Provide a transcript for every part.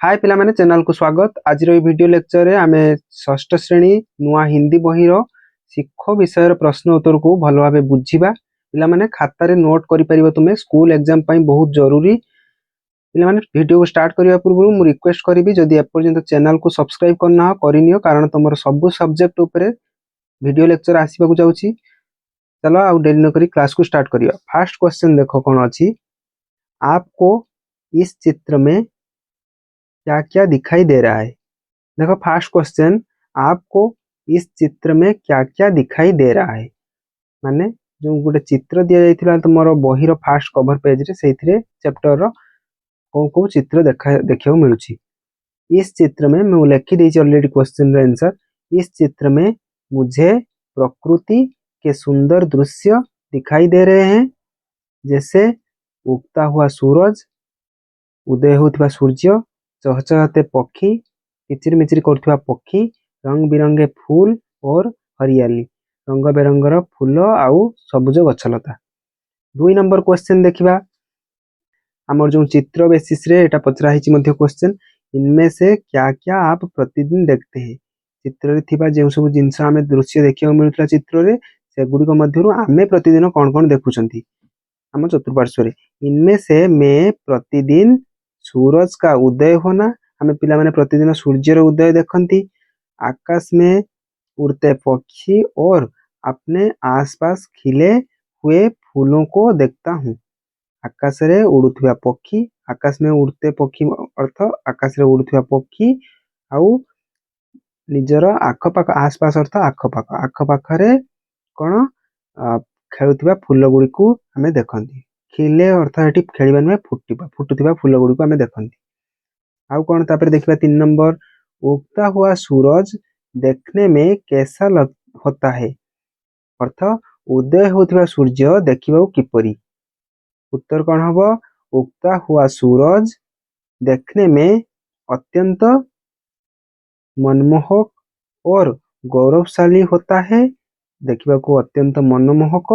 हाय पिला माने चैनल को स्वागत। आज वीडियो लेक्चर रे आमे षष्ठ श्रेणी नुआ हिंदी बही रो शिक्ष विषय प्रश्न उत्तर को भल भाबे बुझिबा। पिला माने खाता रे नोट करि परिबो, तुमे स्कूल एग्जाम पई बहुत जरूरी। पिला माने वीडियो को स्टार्ट करिया पूर्व मु रिक्वेस्ट करिवि जदि एपर्यंत चैनल को सब्सक्राइब करना हो करिनियो, कारण तमरो सब सब्जेक्ट ऊपर वीडियो लेक्चर आसीबा को जाउची। चलो आउ देरी न करी क्लास को स्टार्ट करिया। फर्स्ट क्वेश्चन देखो कोन अछि। आपको इस चित्र में क्या क्या दिखाई दे रहा है। देखो फर्स्ट क्वेश्चन, आपको इस चित्र में क्या क्या दिखाई दे रहा है। माने जो गोटे चित्र दिया जाइथिला तुमरो बही रो फर्स्ट कवर पेज रे सेथिरे चैप्टर रो को चित्र देखियो मिलुची। इस चित्र में मैं लिखी देछि ऑलरेडी क्वेश्चन रो आंसर। इस चित्र में मुझे प्रकृति के सुंदर दृश्य दिखाई दे रहे हैं, जैसे उगता हुआ सूरज, उदय होता सूर्य, चहचहाते पक्षी, किचिर मिचिर करथुवा पक्षी, रंग बिरंगे फूल और हरियाली, रंग बेरंगर फूल आउ सबुज गछलता। 2 नंबर क्वेश्चन देखिबा। हमर जो चित्र बेसिस रे एटा पचरा हिची मध्ये क्वेश्चन, इनमें से क्या क्या आप प्रतिदिन देखते हैं। चित्र रे थिबा जे सब जिंस आमे दृश्य देखियो मिलुतला चित्र रे, से गुडी को मध्यरु आमे प्रतिदिन कोन कोन देखुचंती हम चतुर्पार्श्व रे। इनमें से मैं प्रतिदिन सूरज का उदय होना, हमें पिला माने प्रतिदिन सूर्य रो उदय देखंती, आकाश में उड़ते पक्षी और अपने आसपास खिले हुए फूलों को देखता हूँ। आकाश रे उड़ुथिबा पक्षी, आकाश में उड़ते पक्षी अर्थ आकाश रे उड़ुथिबा पक्षी आउ निजर आखपाख, आसपास अर्थ आखपाख, आखपाख रे कोन खेलुथिबा फूल गुडी को हमें देखंती। खिले अर्थ एठी खेलिबा नुहे, फुटुथिबा फूल गुडी को हमें देखंती। आउ कौन तापर देखिबा 3 नंबर, उगता हुआ सूरज देखने में कैसा होता है। अर्थ उदय होतिबा सूर्य देखिबा किपरि। उत्तर कौन हबो, उगता हुआ सूरज देखने में अत्यंत मनमोहक और गौरवशाली होता है। देखिबा को अत्यंत मनमोहक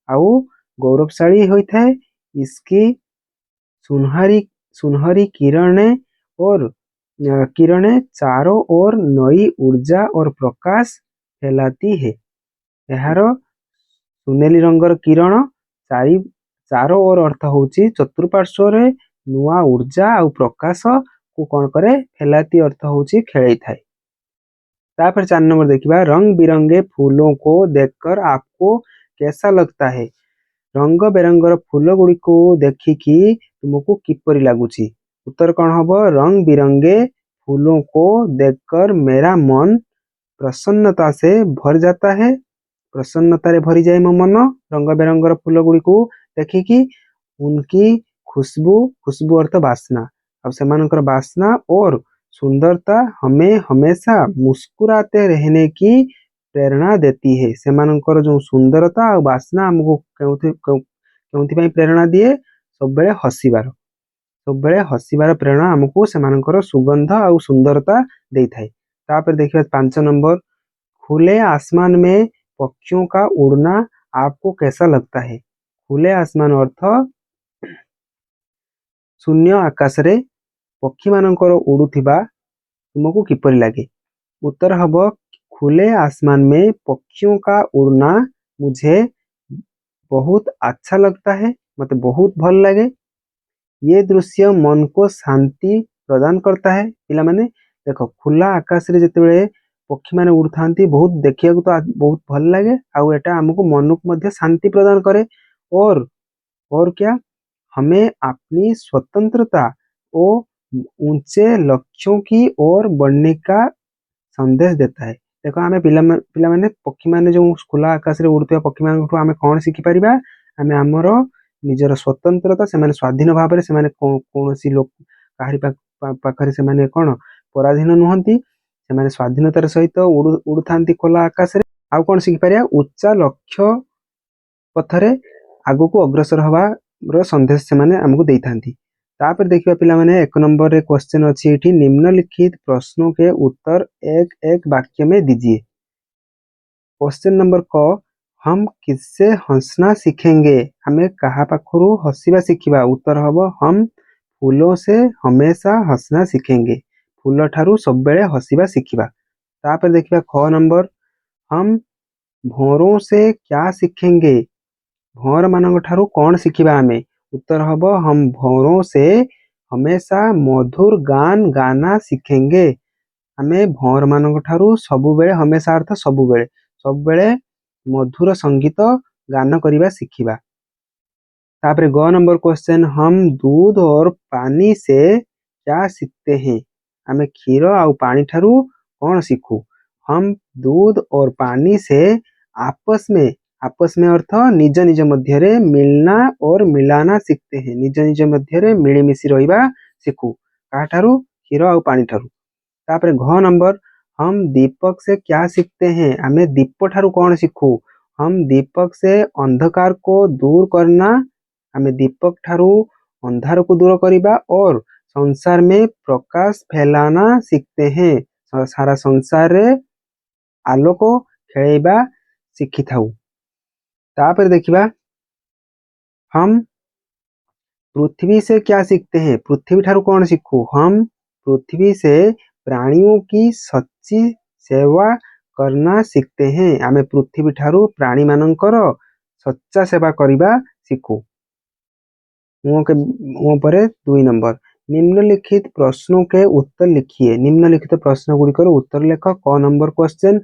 आउ गौरवशाली होता है। इसकी सुनहरी सुनहरी किरणें चारों ओर नई ऊर्जा और प्रकाश फैलाती है। यार सुनेली रंगर किरण चारों ओर अर्थ होची चतुर्पार्श्व रे नुआ ऊर्जा और प्रकाश को कौन करे फैलाती, अर्थ होची खेलाई थाए। तापर 4 नंबर देखिबा, रंग बिरंगे फूलों को देखकर आपको कैसा लगता है। रंग बेरंगर फूल गुडी को देखिकी तुमको किपरि लागुची। उत्तर कौन हबो, रंग बिरंगे फूलों को देखकर मेरा मन प्रसन्नता से भर जाता है। प्रसन्नता रे भरी जाए मो मन रंग बेरंगर फूल गुडी को देखिकी। उनकी खुशबू अर्थ बासना, अब सेमानकर बासना और सुंदरता हमें हमेशा मुस्कुराते रहने की प्रेरणा देती है। सेमानकर जो सुंदरता और बासना हमको केउथि पई प्रेरणा दिए, सब बेले हसीबार प्रेरणा हमको सेमानकर सुगंध और सुंदरता देई थाए। तापर देखिबा 5 नंबर, खुले आसमान में पक्षियों का उड़ना आपको कैसा लगता है। खुले आसमान अर्थ शून्य आकाश रे पक्षी मानकर उड़ुथिबा तुमको किपरि लागे। उत्तर हबो, खुले आसमान में पक्षियों का उड़ना मुझे बहुत अच्छा लगता है, मतलब बहुत भल लगे। ये दृश्य मन को शांति प्रदान करता है। पिला माने देखो खुला आकाश रे जेतेबेले पक्षी माने उड़थांती बहुत देखिया को तो बहुत भल लगे, आउ एटा हमको मन को मध्य शांति प्रदान करे। और क्या, हमें अपनी स्वतंत्रता और ऊंचे लक्ष्यों की ओर बढ़ने का संदेश देता है। देखो आमे पिला माने पक्षी माने जो खुला आकाश रे उड़ुथिबा पक्षी मानकु आमे कोन सिखि परिबा, आमे हमरो निजर स्वतंत्रता, से माने स्वाधीन भाव से कौनसी लोक काहरी पाखरे से माने कोन पराधीन नुहंती, से माने स्वाधीनतार सहित उड़ुथांती खोला आकाश रे। आउ कोन सिखि परिया, उच्च लक्ष्य पथरे आगु को अग्रसर हवा रो संदेश से माने हमकु देइथांती। तापर देखिबा पिला माने 1 नंबर रे क्वेश्चन अछि एठी, निम्नलिखित प्रश्नों के उत्तर एक एक वाक्य में दीजिए। क्वेश्चन नंबर क, हम किससे हंसना सीखेंगे। हमें कहा पाखरु हसीबा सीखिबा। उत्तर हबो, हम फूलों से हमेशा हंसना सीखेंगे। फूल ठारू सब बेले हसिबा शिखिबा। तापर देखिबा ख नंबर, हम भौरों से क्या सीखेंगे। भौर मानक ठारू कौन शिखिबा आमे। उत्तर हब हम भौरों से हमेशा मधुर गान गाना सीखेंगे। आमे भौर मानक ठारू सबुबेले, हमेशा अर्थ सबुबेले, सबुबेले मधुर संगीत गान करिबा शिखिबा। तापर ग नंबर क्वेश्चन, हम दूध और पानी से क्या सीखते हैं। आमे क्षीर आउ पानी ठारू कौन सीखू। हम दूध और पानी से आपस में अर्थ निज निज मध्य मिलना और मिलाना सीखते हैं। निज निज मध्य मिलीमिशी रहिबा सीखू। का ठारू, क्षीर आउ पानी ठारू। तापर घ नंबर, हम दीपक से क्या सीखते हैं। आमे दीप ठारू कौन सीखू। हम दीपक से अंधकार को दूर करना, आमे दीपक ठारू अंधार को दूर करिबा और संसार में प्रकाश फैलाना सीखते हैं। सारा संसार रे आलोक खेलैबा सीखी थाऊ। तापर देखिबा, हम पृथ्वी से क्या सीखते हैं। पृथ्वी ठारू कौन सीखू। हम पृथ्वी से प्राणियों की सच्ची सेवा करना सीखते हैं। आमे पृथ्वी ठारू प्राणी मानकर सच्चा सेवा करिबा सीखू। पर 2 नंबर, निम्नलिखित प्रश्नों के उत्तर लिखिए। निम्नलिखित प्रश्न गुड़िकर उत्तर लेख। क नंबर क्वेश्चन,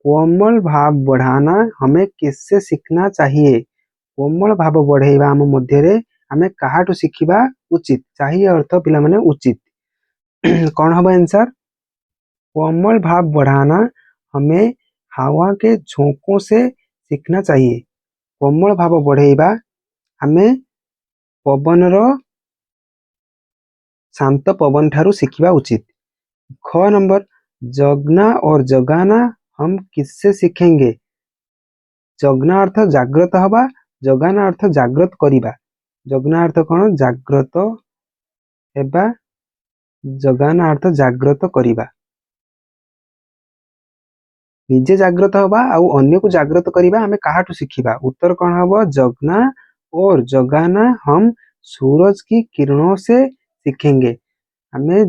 कोमल भाव बढ़ाना हमें किससे सीखना चाहिए। कोमल भाव बढ़ेबा आम मध्य आमे काहाटू शिखिबा उचित। चाहिए अर्थ पिला माने उचित। कौन हम आंसर। कोमल भाव बढ़ाना हमें हवा के झोंकों से सीखना चाहिए। कोमल भाव बढ़ेबा हमें पवन रो शांत पवन ठारू शिखिबा उचित। ख नंबर, जगना और जगाना हम किससे सीखेंगे। जगना अर्थ जाग्रत हवा, जगाना अर्थ जाग्रत करिबा। जगना अर्थ कौन, जाग्रत हेबा, जगाना अर्थ जाग्रत करिबा। निजे जाग्रत हवा आउ अन्य को जाग्रत करिबा आमे काहाटू शिखिबा। उत्तर कौन हबो, जगना और जगाना हम सूरज की किरणों से सीखेंगे। आमे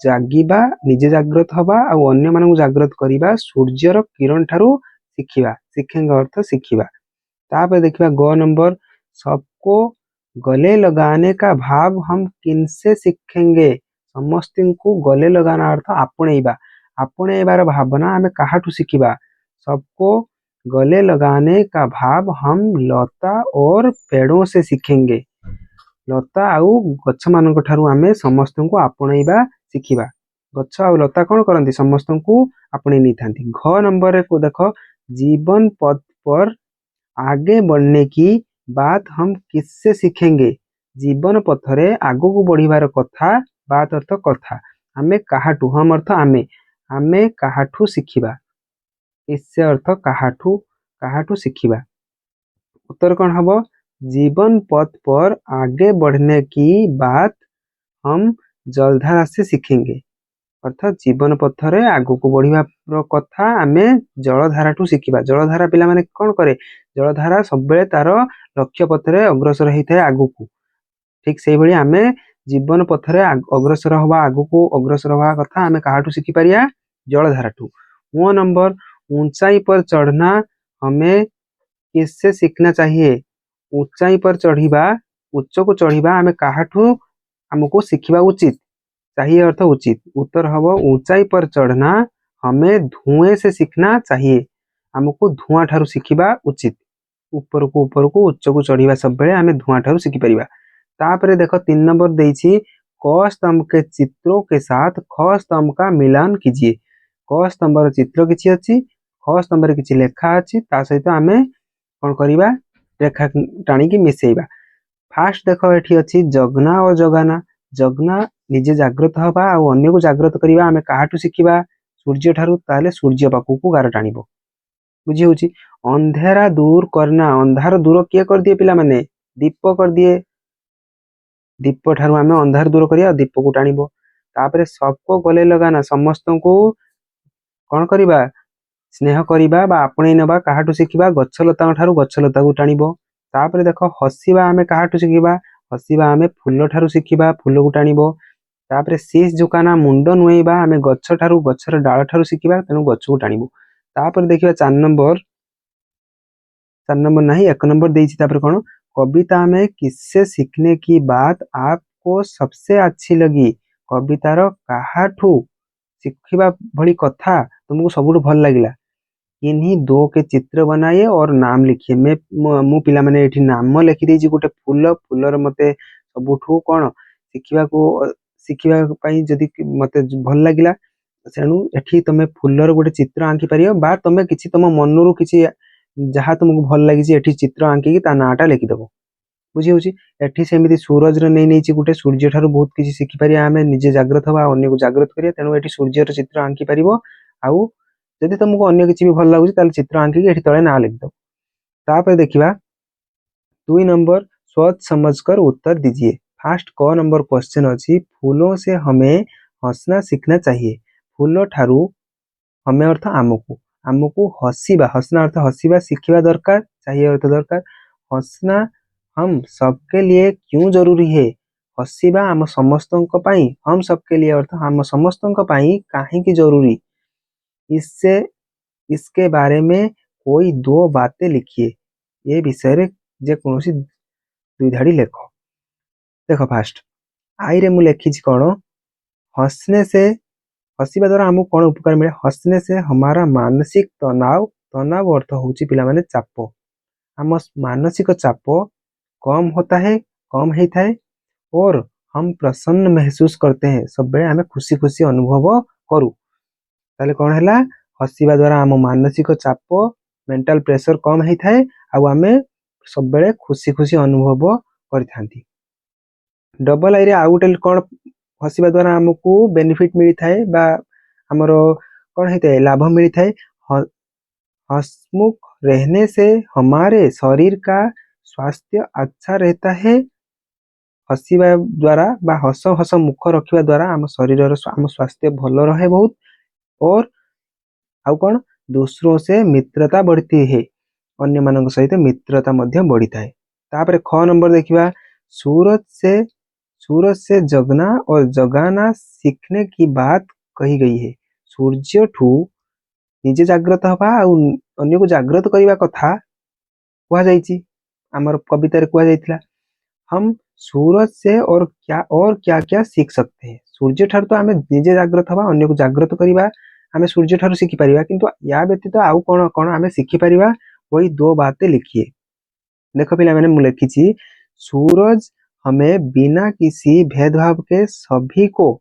जागिबा, निजे जाग्रत हवा आउ अन्य मानक जाग्रत करिबा सूर्यर किरण ठारू शिखिबा। शिखेंगे अर्थ शिखिबा। तापर देखिबा ग नंबर, सबको गले लगाने का भाव हम किनसे सीखेंगे। समस्तिं को गले लगाना अर्थ आपणेइबा। आपणेइबार भावना आमे काहाटू शिखिबा। सबको गले लगाने का भाव हम लता और पेड़ों से सीखेंगे। लता आउ गछ मानक ठारू आमे समस्त को आपणेइबा शिखिबा। गछ आउ लता कौन करती, समस्त को आपणे नहीं थांती। घ नंबर को देखो, जीवन पथ पर आगे बढ़ने की बात हम किससे सीखेंगे। जीवन पथरे आगो को बढ़िबार कथा, बात अर्थ कथा, आमे काहाटू, हम अर्थ आमे, आमे काहाटू शिखिबा। इससे अर्थ काहाटू, काहाटू शिखिबा। उत्तर कौन हबो, जीवन पथ पर आगे बढ़ने की बात हम जलधारा से सीखेंगे। अर्थात जीवन पथरे आगो को बढ़िबा कथा आमे जलधारा टू शिखिबा। जलधारा पिला माने कौन करे, जलधारा सब बेले तार लक्ष्य पथरे अग्रसर होइथाय आगो को। ठीक सेही भली आमे जीवन पथरे अग्रसर हवा, आगो को अग्रसर हवा कथा आमे काहाटू शिखि परिया, जलधारा टू। 9 नंबर, ऊंचाई पर चढ़ना हमें किससे सीखना चाहिए। ऊंचाई पर चढ़िबा, उच्च को चढ़िबा आमे काहाटू हमको शिखिबा उचित। चाहिए अर्थ उचित। उत्तर हबो, ऊंचाई पर चढ़ना हमें धुएं से सीखना चाहिए। हमको धुआं ठारू शिखिबा उचित। ऊपर को उच्च को चढ़िबा सब बेले आमे धुआं ठारू शिखि परिबा। तापरे देखो 3 नंबर देइछि, क स्तंभ के चित्रों के साथ ख स्तंभ का मिलान कीजिए। क स्तंभर चित्र किछि अछि, ख स्तंभरे किछि लेखा अछि, ता सहित आमे कोन करिबा, रेखा टाणी की मिसेइबा। फास्ट देखो एठी अछि जगना और जगाना। जगना निजे जाग्रत हवा और अन्य को जाग्रत करिबा आमे काहाटू शिखिबा, सूर्य ठारू, ताले सूर्य पाखु को गार टाणिबो। बुझी होछि। अंधेरा दूर करना, अंधार दूर किए कर दिए पिला माने, दीप कर दिए। दीप ठारू आमे अंधार दूर करिया, दीप को टाणिबो। तापरे सबको गले लगाना, समस्त को कोन करिबा, स्नेह करिबा बा आपणे नबा काहाटू शिखिबा, गछ लता ठारू गछ लता को टाणिबो। तापरे देखो हसिबा आमे काहाटू शिखिबा, हसिबा आमे फूल ठारू शिखिबा फूल को टाणिबो। तापरे शीश झुकाना मुंड नुएबा आमे गछ ठारू गछर डाल ठारू शिखिबा तेणु गछ को टाणिबो। तापर देखिबा 4 नंबर नहीं 1 नंबर देइछि तापर कोन कविता में किससे सीखने की बात आपको सबसे अच्छी लगी। कवितार काहाठू शिखिबा भली कथा तुमको सबुठु भल लागिला। इन्हीं दो के चित्र बनाइए और नाम लिखिए। मैं मु पिला माने एठी नाम लिखि देइछि गोटे फूल फूलर मते सबुठु कोन शिखिबा को शिखिबा पई जदि मते भल लागिला तेणु एठी तमे फूलर गोटे चित्र आंकी पारियो बा तमे किछि तम मनरु किछि जहाँ तुमको भल लगी एठी चित्र आंकी ता नाटा लिखिदेव। बुझी होची एठी सेमिति सूरज रे नै गोटे सूर्य ठारू बहुत किछि शिखि पारिया आमे निजे जाग्रत हवा अन्य को जाग्रत करिया तेणु एठी सूर्यर चित्र आंकी पारिबो। आउ जदि तुमको अन्य किछि भी भल लागुची ताले चित्र आंकी एठी तळे ना लिखिदेव। तापर देखिबा 2 नंबर सोच समझकर उत्तर दीजिए। फर्स्ट क नंबर क्वेश्चन अछि फूलों से हमें हंसना सीखना चाहिए। फूल ठारू हमें अर्थ आमको आमको हसीबा हसना अर्थ हसीबा शिखिबा दरकार चाहिए अर्थ दरकार। हंसना हम सबके लिए क्यों जरूरी है। हसीबा आम समस्तों पाई हम सबके लिए अर्थ आम समस्तों पाई काहेकि जरूरी। इससे इसके बारे में कोई 2 बातें लिखिए। ये विषय रे जे कोनोसी 2 धाड़ी लेख। देखो फास्ट आई रे मु लेखी कौन हंसने से हसीबा द्वारा हमको कौन उपकार मिले। हंसने से हमारा मानसिक तनाव तनाव अर्थ होची पिला माने चाप हम मानसिक चाप कम होता है कम होता है और हम प्रसन्न महसूस करते हैं। सब बेले हमें खुशी खुशी अनुभव करू ताले कौन हैला हसीबा द्वारा हम मानसिक चाप मेंटल प्रेशर कम होता है आ आमे सब बेले खुशी खुशी अनुभव करथांती। डबल आई रे आउ गोटे कौन हसीबा द्वारा हमको बेनिफिट मिलता है बा हमरो कौन होता है लाभ मिलता है। हंसमुख रहने से हमारे शरीर का स्वास्थ्य अच्छा रहता है। हसीबा द्वारा बा हस हस मुख रखिबा द्वारा आम शरीर आम स्वास्थ्य भल रहे बहुत और आउ कौन दूसरों से मित्रता बढ़ती है अन्य मानक सहित मित्रता मध्य बढ़ी थाए। तापरे ख नंबर देखिबा सूरज से जगना और जगाना सीखने की बात कही गई है। सूर्य ठू निजे जाग्रत हवा अन्य को जाग्रत करने कथा कहुई आमर कवितार कहुला। हम सूरज से और क्या क्या सीख सकते हैं। सूर्य ठार तो आम निजे जाग्रत हवा अन्य को जाग्रत करवा आम सूर्य ठार शिखिपर किंतु या व्यतीत आउ कौन कौन आम शिखिपर वही 2 बातें लिखिए। देख पिला मैंने मुझे लिखी सूरज हमें बिना किसी भेदभाव के सभी को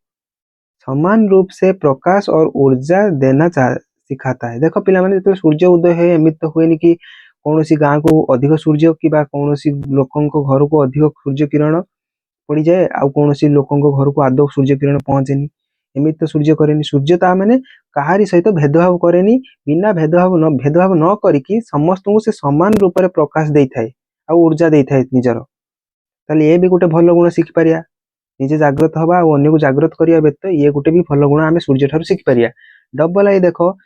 समान रूप से प्रकाश और ऊर्जा देना सिखाता है। देख पिला माने सूर्य उदय है एमती तो हुए कि कौन गाँ को अधिक सूर्य कि कौन लोक घर को अधिक सूर्य किरण पड़ जाए आउ कौन लोक घर को आदौ सूर्य किरण पहुंचेनी एमती तो सूर्य करे। सूर्य ता मैंने कहारी सहित भेदभाव करे बिना भेदभाव न करिकी समस्त को से समान रूप से प्रकाश दे थाए आ ऊर्जा दे थाए निजर। ताले ये भी गोटे भल गुण शिखिपर निजे जाग्रत हवा और अन्य को जाग्रत करिया व्यतीत ये गोटे भी भल गुण आम सूर्य ठार शिखिपर। डबल आई देखो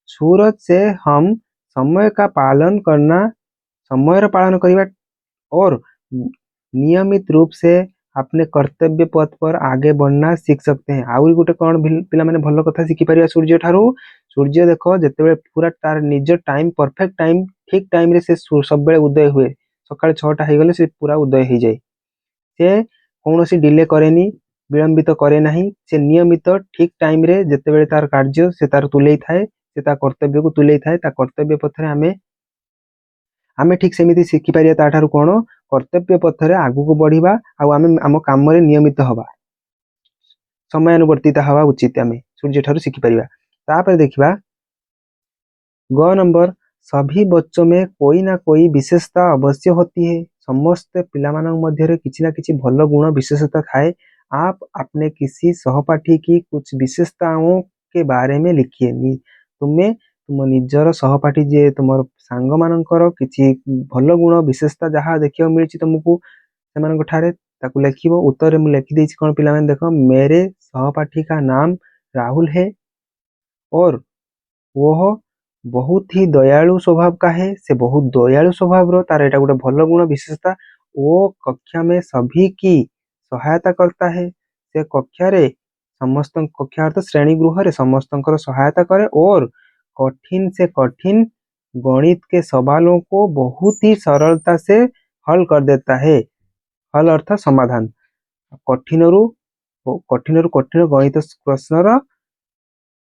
सूरज से हम समय का पालन करना समय पालन करवा और नियमित रूप से अपने कर्तव्य पथ पर आगे बढ़ना सीख सकते हैं। आउ गोटे कौन पिला माने भल कथा शिखिपर सूर्य ठारू। सूर्य देख जिते पूरा तार निज टाइम परफेक्ट टाइम ठीक टाइम रे से सब बेले उदय हुए सकाळ 6टा हो गले से पूरा उदय हो जाए। से कौन डिले करे विलंबित करे नहीं से नियमित ठीक टाइम रे जिते बेले तार कार्य से तार तुले थाए से ता कर्तव्य को तुले थाए ता कर्तव्य पथरे आमे ठीक सेमिति शिखिपर ताठार कौन कर्तव्य पथरे आगु को बढ़िबा आम काम रे नियमित हवा समयानुवर्तित हवा उचित आमे सूर्य ठारू शिखिपर। तापर देखिबा ग नंबर सभी बच्चों में कोई ना कोई विशेषता अवश्य होती है। समस्त पिलामानक मध्य किसी ना किसी भल गुण विशेषता थाए। आप अपने किसी सहपाठी की कुछ विशेषताओं के बारे में लिखिए। तुम्हें तुम निजर सहपाठी जे तुम सांग मानकर किसी भल गुण विशेषता जहाँ देखा मिली तुमको से ताकू लिखिबो। उत्तर में लिखि देछि कौन पिला माने देखो मेरे सहपाठी का नाम राहुल है और वह बहुत ही दयालु स्वभाव का है। से बहुत दयालु स्वभाव रो तार एटा गोटे भल गुण विशेषता वो कक्षा में सभी की सहायता करता है। से कक्षा रे समस्त कक्षा अर्थ श्रेणी गृह रे समस्तंकर सहायता करे और कठिन से कठिन गणित के सवालों को बहुत ही सरलता से हल कर देता है। हल अर्थ समाधान। कठिनरू कठिनरू कठिन गणित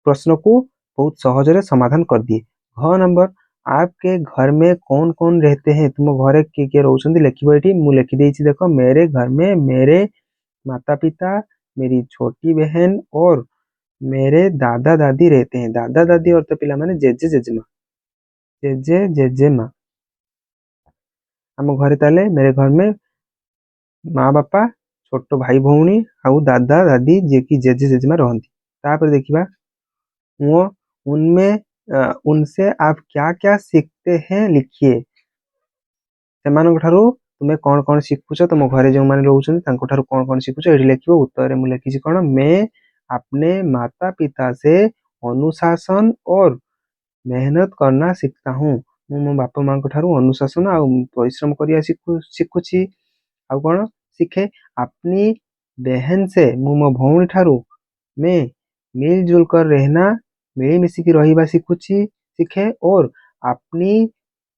प्रश्न को बहुत सहजरे समाधान कर दिए। घ नंबर आपके घर में कौन कौन रहते हैं? तुम घरे किए रोचंदी लिखिबो एठी मु लिखि देछि देखो मेरे घर में मेरे माता पिता, मेरी छोटी बहन और मेरे दादा दादी रहते हैं। दादा दादी अर्थ पिला माने जेजे जेजेमा जेजे जेजेमा। ଆମ ଘରେ ତାହେଲେ मेरे घर में माँ बापा छोट भाई भौणी आउ दादा दादी जे कि जेजे जेजेमा रहती। तापर देखिबा वो उनमें उनसे आप क्या क्या सीखते हैं लिखिए। ସେମାନଙ୍କ ଠାରୁ ତୁମେ କଣ କଣ ଶିଖୁଛ? ତୁମ ଘରେ ଯେଉଁମାନେ ରହୁଛନ୍ତି ତାଙ୍କ ଠାରୁ କଣ କଣ ଶିଖୁଛ ଏଠି ଲେଖିବ। उत्तर में लिखी कौन मैं अपने माता पिता से अनुशासन और मेहनत करना सीखता हूँ। ମୁଁ ମୋ ବାପା ମାଙ୍କ ଠାରୁ ଅନୁଶାସନ ଆଉ ପରିଶ୍ରମ କରିବା ଶିଖୁଛି। ଆଉ କଣ ଶିଖେ? अपनी बहन से ମୁଁ ମୋ ଭଉଣୀ ଠାରୁ मैं मिलजुल कर रहना मिलीमिशिकी रहिबा सीखे और अपनी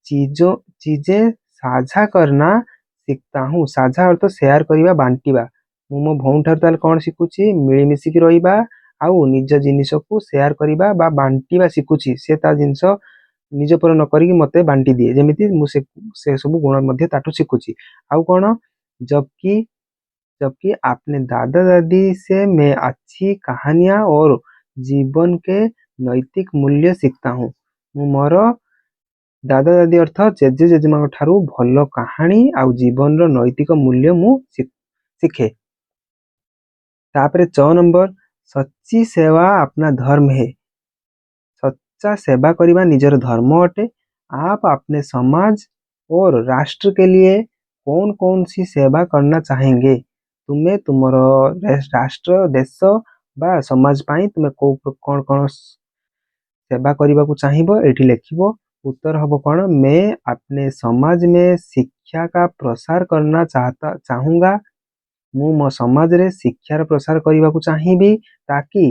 चीजें साझा करना सीखता हूँ। साझा अर्थ शेयर करवा बांटिबा। ମୁଁ ମୋ ଭଉଣୀ ଠାରୁ ତାହେଲେ କଣ ଶିଖୁଛି? ମିଳିମିଶିକି ରହିବା ଆଉ ନିଜ ଜିନିଷକୁ ସେୟାର କରିବା ବା ବାଣ୍ଟିବା ଶିଖୁଛି। ସେ ତା ଜିନିଷ ନିଜ ପର ନ କରିକି ମତେ ବାଣ୍ଟି ଦିଏ। ଯେମିତି ମୁଁ ସେ ସବୁ ଗୁଣ ମଧ୍ୟ ତାଠୁ ଶିଖୁଛି। ଆଉ କଣ? जबकि जबकि अपने दादा दादी से मैं अच्छी कहानियां और जीवन के नैतिक मूल्य सीखता हूँ। ମୁଁ ମୋର दादा दादी अर्थ जेजे जेजेमा ठारू भल कहानी आउ जीवन रो नैतिक मूल्य मु सीखे। तापरे 6 नंबर सच्ची सेवा अपना धर्म है। सच्चा सेवा करना निजर धर्म अटे। आप अपने समाज और राष्ट्र के लिए कौन कौन सी सेवा करना चाहेंगे? तुम्हें तुमरो राष्ट्र देश बा समाज पाई तुम्हें कौन कौन सेवा करने को चाहिए एठी लिखिबो। उत्तर हबो कौन? मैं अपने समाज में शिक्षा का प्रसार करना चाहूंगा। मु मो समाज रे शिक्षार प्रसार करने को चाहिए ताकि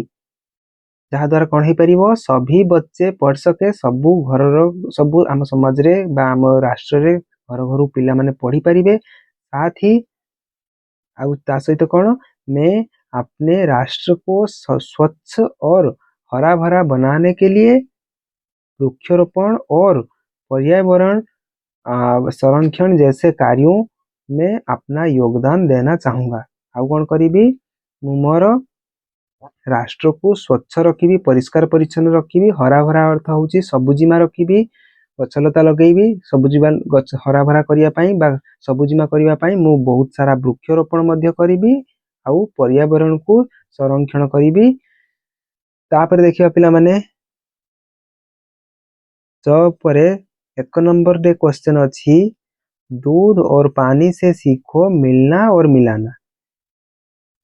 जहाँ द्वारा कौन हो पारिबो सभी बच्चे पढ़ सके। सबू घर सबू आम समाज रे बा आम राष्ट्र रे घर घर पिला माने पढ़ी पारिबे। साथ ही आउ ता सहित कौन? मैं अपने राष्ट्र को स्वच्छ और हरा भरा बनाने के लिए वृक्षारोपण और पर्यावरण संरक्षण जैसे कार्यों में अपना योगदान देना चाहूंगा। आउ कौन करीबी? मोर राष्ट्र को स्वच्छ रखी, परिष्कार परिच्छन्न रखी, हरा भरा अर्थ हूँ सबुजिमा रखी, गछलता लगेबी सबुजिमा गछ हरा भरा करने सबुजिमा करने मु बहुत सारा वृक्षरोपण मध्य करी आउ पर्यावरण को संरक्षण करी। तापर देखिए पिला माने पर 1 नंबर रे क्वेश्चन अच्छी दूध और पानी से सीखो मिलना और मिलाना।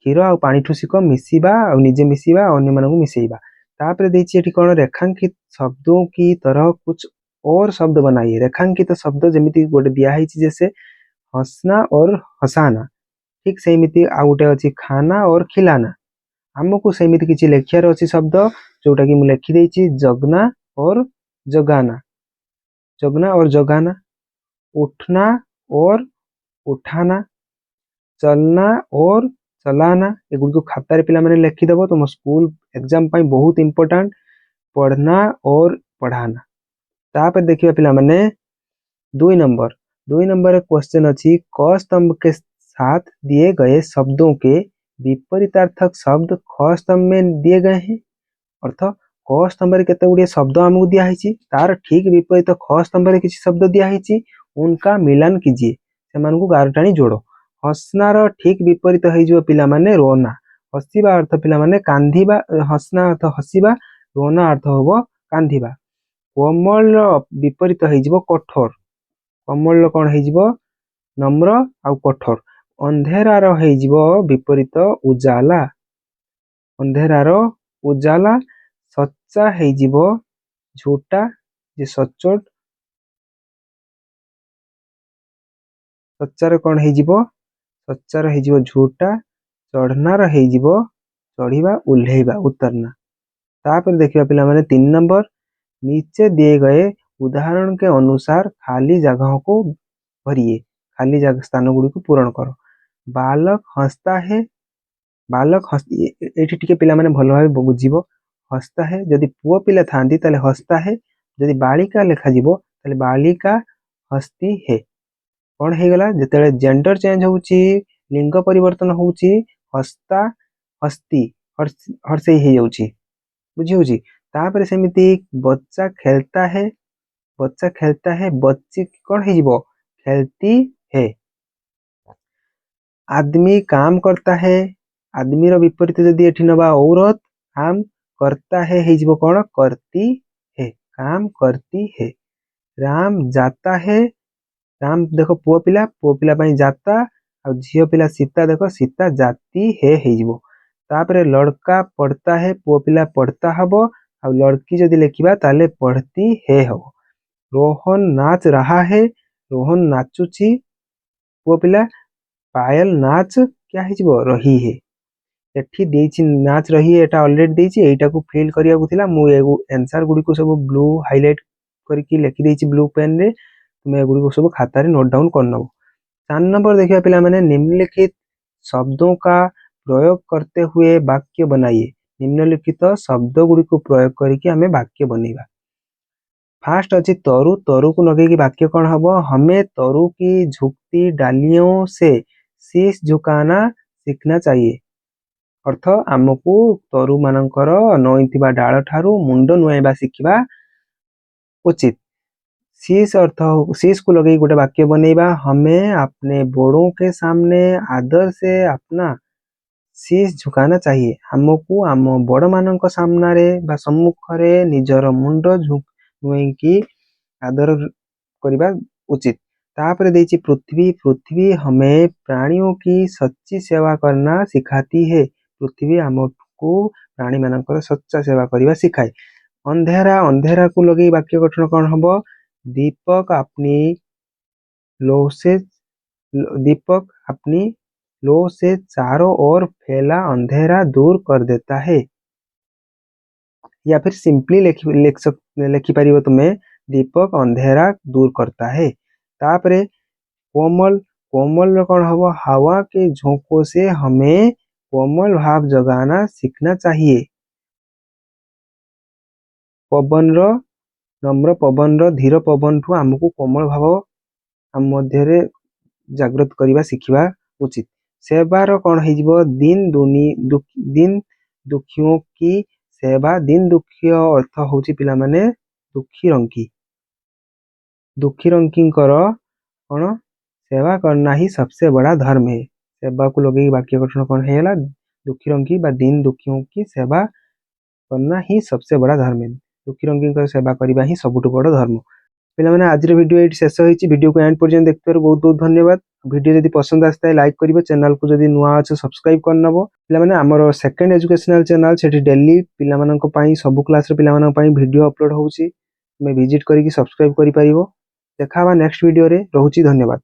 क्षीर आ पानी ठू सीख मिसिबा और निजे मिसिबा अन्य मानू मिसेबा। तापर देखिए एठी कौन? रेखांकित शब्दों की तरह कुछ और शब्द बनाइए। रेखांकित शब्द जमीती गोटे दिखाई जैसे हंसना और हसाना। ठीक सेमिति आ गोटे अच्छी खाना और खिलाना। आमको सेमिति किछि लेखियार अच्छी शब्द जोटा कि मु लिखि देछि जगना और जगाना। जगना और जगाना। उठना और उठाना। चलना और चलाना। एगुड़ी को खातार पिला माने लिखिदेव तुम स्कूल एग्जाम पाई बहुत इंपोर्टेंट। पढ़ना और पढ़ाना। तापर देखिए पिला माने 2 नंबर क्वेश्चन अच्छी क स्तंभ के साथ दिए गए शब्दों के विपरीतार्थक शब्द ख स्तंभ में दिए गए हैं। अर्थ क स्तंभ रे केते गुडी शब्द हमकु दिया हिची तार ठीक विपरीत ख स्तंभ रे किछि शब्द दिया हिची उनका मिलान कीजिए। सेमान को गारटाणी जोड़ो। हसनार ठीक विपरीत हो पिला माने रोना। हसीबा अर्थ पिला माने कांधीबा। हसना अर्थ हसीबा। रोना अर्थ होबो कांधीबा। कोमल विपरीत हो कठोर। कोमल कौन हो? नम्र आउ कठोर। अंधेरार हो विपरीत उजाला। अंधेरार उजाला। सच्चा हो झूठा जे सचोट ସଚାର କଣ ହେଇଯିବ? ସଚାର ହେଇଯିବ ଝୁଟା, ଚढ़नार ହେଇଯିବ चढ़िबा उल्हेइबा उतरना। तापर देखिए पिलामाने 3 नंबर, नीचे दिए गए उदाहरण के अनुसार खाली जगह को भरिए, खाली जगह स्थान गुड़ी को पूरण करो। बालक हंसता है, बालक एठी टिके पिला माने भलो भाबे बुझिबो। हंसता है जदि पुओ पिला थांती ताले हंसता है, जदि बालिका लेखा जिवो ताले बालिका हंसती है। कौन हे गला जेतेले जेंडर चेंज होउची, लिंग परिवर्तन होउची, हंसता हस्ती हर्षई हे जाउची, बुझी होउची। तापर सेमिति बच्चा खेलता है, बच्चा खेलता है, बच्ची कौन हे जिवो खेलती है। आदमी काम करता है, आदमी रो विपरीत जदि एठी नबा औरत, काम करता है हे जिवो कौन करती है, काम करती है। राम जाता है, राम देखो पुओ पिला पई जाता, और झियो पिला सीता देखो सीता जाती है हे जिवो। तापरे लड़का पढ़ता है, पुओ पिला पढ़ता हबो, और लड़की जदि लेखिबा ताले पढ़ती है हबो। रोहन नाच रहा है, रोहन नाचुची, पुओ पिला पायल नाच क्या है जिवो रही है। एठी देइछि नाच रही है, एटा ऑलरेडी देइछि, एटा को फिल करिया को थिला। मु एगु आंसर गुडी को सब ब्लू हाइलाइट करके लिखि देइछि ब्लू पेन रे, तुम एगुडी को सब खाता रे नोट डाउन कर नबो। 4 नंबर देखिए पिला माने निम्नलिखित शब्दों का प्रयोग करते हुए वाक्य बनाइए। निम्नलिखित शब्द गुडी को प्रयोग करके हमें वाक्य बनेबा। फास्ट अच्छी तरु, तरु को लगे कि वाक्य कौन हबो, हमें तरु की झुकती डालियों से शीश झुकाना सीखना चाहिए। अर्थ आमको तरु मानकर नईथिबा डाल ठारू मुंड नुआइबा शिखिबा उचित। शीश अर्थ शीश को लगे गोटे वाक्य बनेबा, हमें अपने बड़ों के सामने आदर से अपना शीश झुकाना चाहिए। हमको आम बड़ मानक सामने बा सम्मुखरे निजर मुंड नुआइकी आदर करबा उचित। तापर देइछि पृथ्वी, पृथ्वी हमें प्राणियों की सच्ची सेवा करना सिखाती है। पृथ्वी हमको प्राणी मानकर सच्चा सेवा करबा सिखाए। अंधेरा, अंधेरा को लगे वाक्य गठन कौन हबो, दीपक अपनी लो से दीपक अपनी लो से चारों ओर फैला अंधेरा दूर कर देता है। या फिर सिंपली लिखि पारिबो तुमे, दीपक अंधेरा दूर करता है। तापरे कोमल, कोमल रो कौन हबो, हवा के झोंकों से हमें कोमल भाव जगाना सीखना चाहिए। पवन रो नम्र पवन रो धीर पवन ठू हमको कोमल भाव हम मध्यरे जागृत करबा शिखिबा उचित। सेवार कौन है जिवो, दिन दिन दुखियों की सेवा। दिन दुखिय अर्थ होची पिला माने दुखी रंकी, दुखी रंकी कौन सेवा करना ही सबसे बड़ा धर्म है। सेवा को लगे वाक्य गठन कौन है, दुखी रंकी बा दिन दुखियों की सेवा करना ही सबसे बड़ा धर्म है। दुखी रंकी सेवा करना ही सबुठ बड़ धर्म। पिला माने आज वीडियो ये शेष होइछि। वीडियो को एंड पर्यंत देखिबार बहुत बहुत धन्यवाद। वीडियो जदि पसंद आस्ता है लाइक करिवो, चैनल को जदि नुआ अछि सब्सक्राइब कर नबो। पिला माने हमर सेकंड एजुकेशनल चैनल सेठी डेली पिला मानन को पई सब क्लास रे पिला मानन पई वीडियो अपलोड होउछि। मैं विजिट करिकि सब्सक्राइब करि पारिवो। देखाबा नेक्स्ट वीडियो रे। रहउछि धन्यवाद।